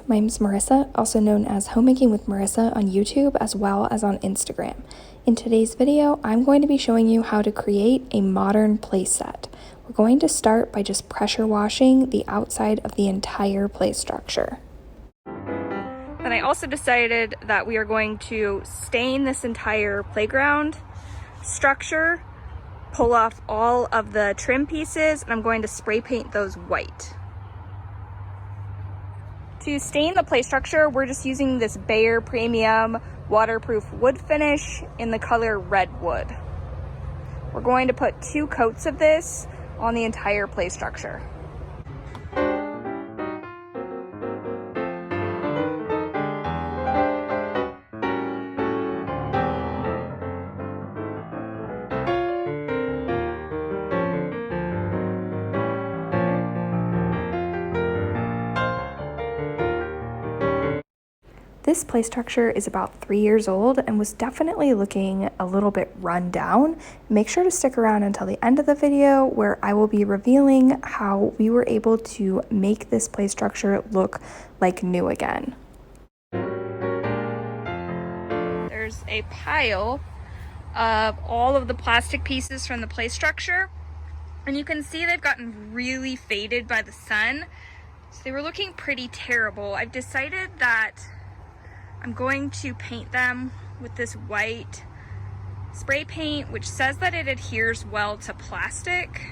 My name is Marissa, also known as Homemaking with Marissa on YouTube as well as on Instagram. In today's video, I'm going to be showing you how to create a modern playset. We're going to start by just pressure washing the outside of the entire play structure. Then I also decided that we are going to stain this entire playground structure, pull off all of the trim pieces, and I'm going to spray paint those white. To stain the play structure, we're just using this Bayer Premium waterproof wood finish in the color Red Wood. We're going to put 2 coats of this on the entire play structure. This play structure is about 3 years old and was definitely looking a little bit run down. Make sure to stick around until the end of the video where I will be revealing how we were able to make this play structure look like new again. There's a pile of all of the plastic pieces from the play structure, and you can see they've gotten really faded by the sun. So they were looking pretty terrible. I've decided that I'm going to paint them with this white spray paint, which says that it adheres well to plastic.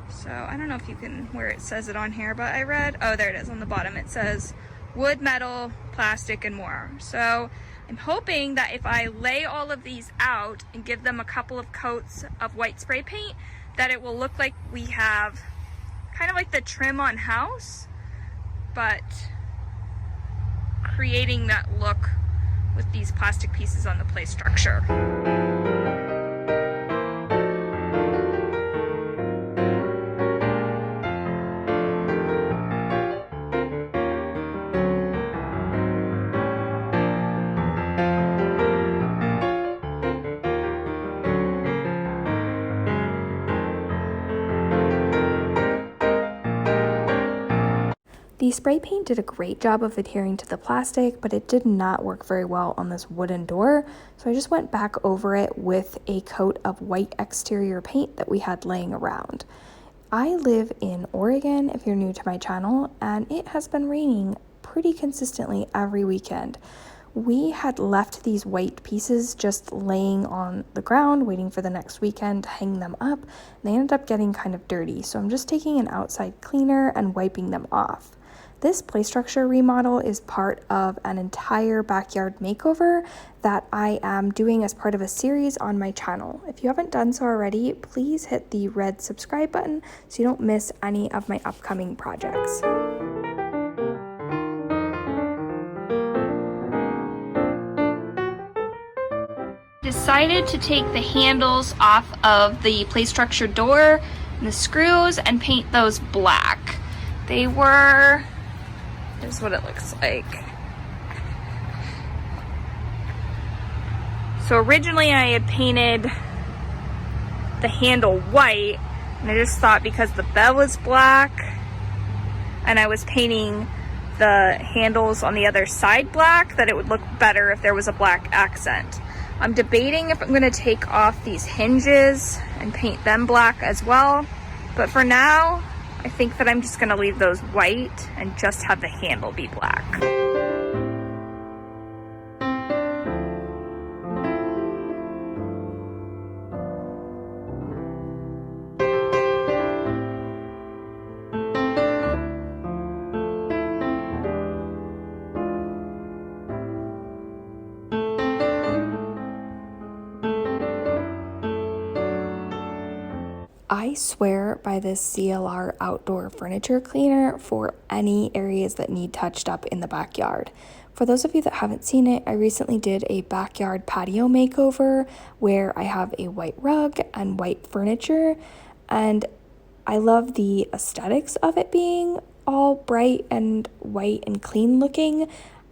So I don't know if you can, where it says it on here, but I read, oh, there it is on the bottom. It says wood, metal, plastic, and more. So I'm hoping that if I lay all of these out and give them a couple of coats of white spray paint, that it will look like we have kind of like the trim on house, but creating that look with these plastic pieces on the play structure. The spray paint did a great job of adhering to the plastic, but it did not work very well on this wooden door, so I just went back over it with a coat of white exterior paint that we had laying around. I live in Oregon, if you're new to my channel, and it has been raining pretty consistently every weekend. We had left these white pieces just laying on the ground, waiting for the next weekend to hang them up, and they ended up getting kind of dirty, so I'm just taking an outside cleaner and wiping them off. This play structure remodel is part of an entire backyard makeover that I am doing as part of a series on my channel. If you haven't done so already, please hit the red subscribe button so you don't miss any of my upcoming projects. Decided to take the handles off of the play structure door and the screws and paint those black. They were, here's what it looks like. So originally I had painted the handle white, and I just thought because the bell was black and I was painting the handles on the other side black that it would look better if there was a black accent. I'm debating if I'm going to take off these hinges and paint them black as well, but for now I think that I'm just going to leave those white and just have the handle be black. I swear by this CLR outdoor furniture cleaner for any areas that need touched up in the backyard. For those of you that haven't seen it, I recently did a backyard patio makeover where I have a white rug and white furniture, and I love the aesthetics of it being all bright and white and clean looking.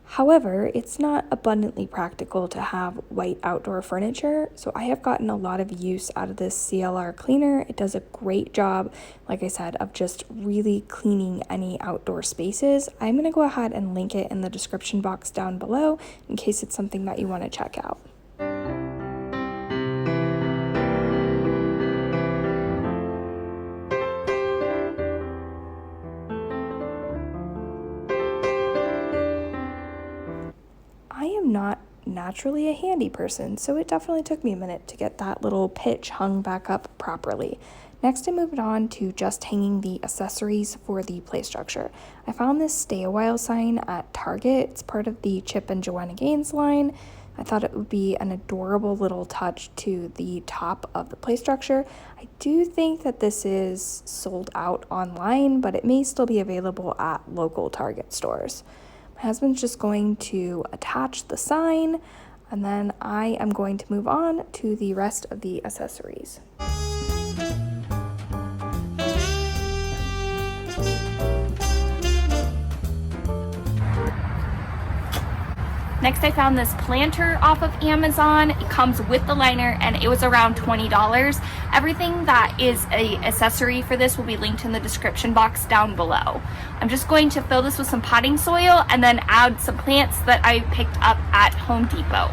However, it's not abundantly practical to have white outdoor furniture, so I have gotten a lot of use out of this CLR cleaner. It does a great job, like I said, of just really cleaning any outdoor spaces. I'm going to go ahead and link it in the description box down below in case it's something that you want to check out. I am not naturally a handy person, so it definitely took me a minute to get that little pitch hung back up properly. Next, I moved on to just hanging the accessories for the play structure. I found this Stay a While sign at Target. It's part of the Chip and Joanna Gaines line. I thought it would be an adorable little touch to the top of the play structure. I do think that this is sold out online, but it may still be available at local Target stores. My husband's just going to attach the sign, and then I am going to move on to the rest of the accessories. Next, I found this planter off of Amazon. It comes with the liner and it was around $20. Everything that is an accessory for this will be linked in the description box down below. I'm just going to fill this with some potting soil and then add some plants that I picked up at Home Depot.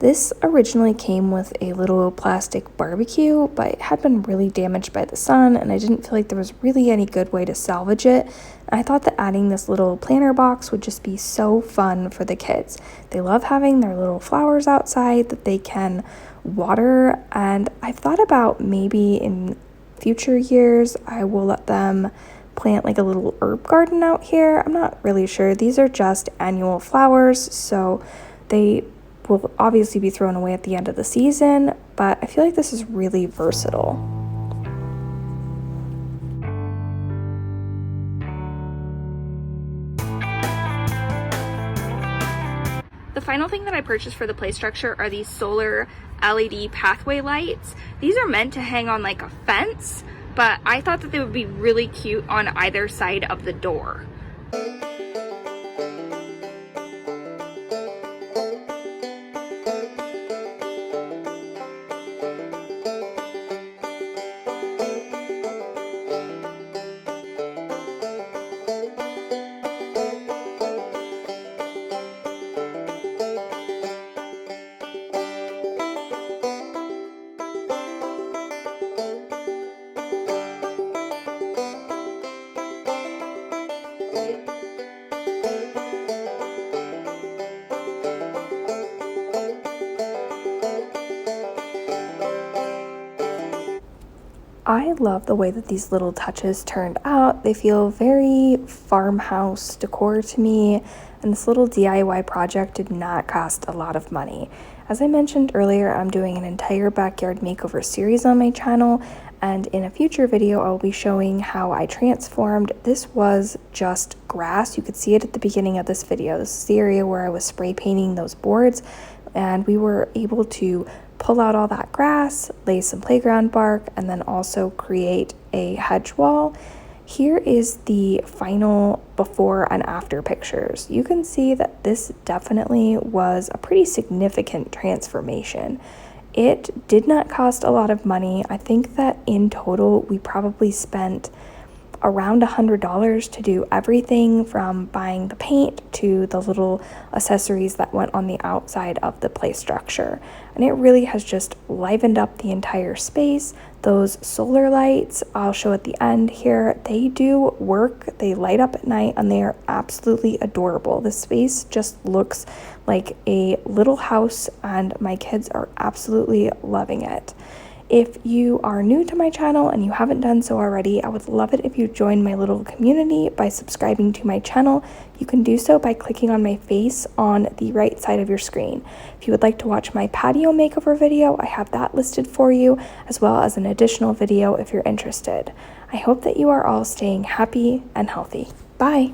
This originally came with a little plastic barbecue, but it had been really damaged by the sun, and I didn't feel like there was really any good way to salvage it. And I thought that adding this little planter box would just be so fun for the kids. They love having their little flowers outside that they can water, and I've thought about maybe in future years I will let them plant like a little herb garden out here. I'm not really sure. These are just annual flowers, so they will obviously be thrown away at the end of the season, but I feel like this is really versatile. The final thing that I purchased for the play structure are these solar LED pathway lights. These are meant to hang on like a fence, but I thought that they would be really cute on either side of the door. I love the way that these little touches turned out. They feel very farmhouse decor to me, and this little DIY project did not cost a lot of money. As I mentioned earlier, I'm doing an entire backyard makeover series on my channel, and in a future video I'll be showing how I transformed. This was just grass. You could see it at the beginning of this video. This is the area where I was spray painting those boards, and we were able to pull out all that grass, lay some playground bark, and then also create a hedge wall. Here is the final before and after pictures. You can see that this definitely was a pretty significant transformation. It did not cost a lot of money. I think that in total we probably spent around $100 to do everything from buying the paint to the little accessories that went on the outside of the play structure. And it really has just livened up the entire space. Those solar lights I'll show at the end here, they do work. They light up at night and they are absolutely adorable. The space just looks like a little house and my kids are absolutely loving it. If you are new to my channel and you haven't done so already, I would love it if you join my little community by subscribing to my channel. You can do so by clicking on my face on the right side of your screen. If you would like to watch my patio makeover video, I have that listed for you, as well as an additional video if you're interested. I hope that you are all staying happy and healthy. Bye!